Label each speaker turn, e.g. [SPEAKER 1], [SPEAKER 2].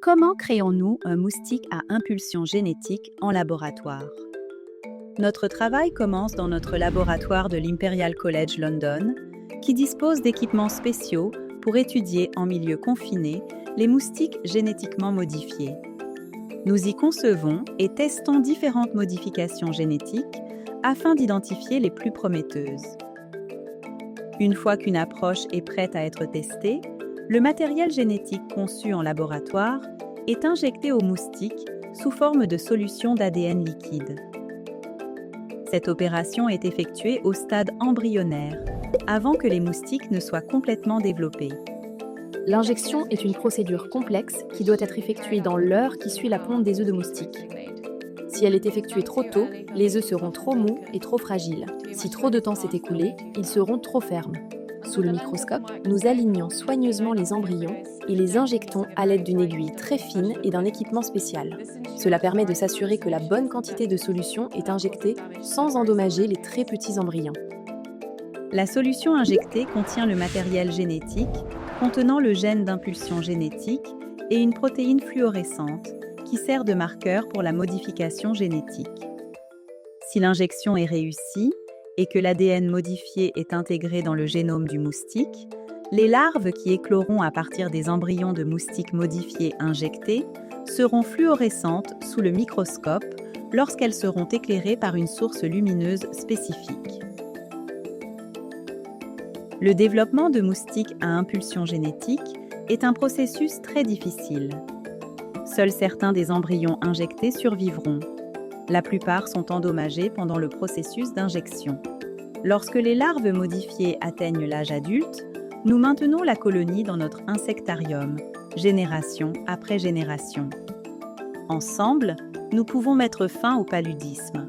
[SPEAKER 1] Comment créons-nous un moustique à impulsion génétique en laboratoire? Notre travail commence dans notre laboratoire de l'Imperial College London, qui dispose d'équipements spéciaux pour étudier en milieu confiné les moustiques génétiquement modifiés. Nous y concevons et testons différentes modifications génétiques afin d'identifier les plus prometteuses. Une fois qu'une approche est prête à être testée, le matériel génétique conçu en laboratoire est injecté aux moustiques sous forme de solution d'ADN liquide. Cette opération est effectuée au stade embryonnaire, avant que les moustiques ne soient complètement développés.
[SPEAKER 2] L'injection est une procédure complexe qui doit être effectuée dans l'heure qui suit la ponte des œufs de moustique. Si elle est effectuée trop tôt, les œufs seront trop mous et trop fragiles. Si trop de temps s'est écoulé, ils seront trop fermes. Sous le microscope, nous alignons soigneusement les embryons et les injectons à l'aide d'une aiguille très fine et d'un équipement spécial. Cela permet de s'assurer que la bonne quantité de solution est injectée sans endommager les très petits embryons.
[SPEAKER 1] La solution injectée contient le matériel génétique contenant le gène d'impulsion génétique et une protéine fluorescente qui sert de marqueur pour la modification génétique. Si l'injection est réussie et que l'ADN modifié est intégré dans le génome du moustique, les larves qui écloront à partir des embryons de moustiques modifiés injectés seront fluorescentes sous le microscope lorsqu'elles seront éclairées par une source lumineuse spécifique. Le développement de moustiques à impulsion génétique est un processus très difficile. Seuls certains des embryons injectés survivront. La plupart sont endommagés pendant le processus d'injection. Lorsque les larves modifiées atteignent l'âge adulte, nous maintenons la colonie dans notre insectarium, génération après génération. Ensemble, nous pouvons mettre fin au paludisme.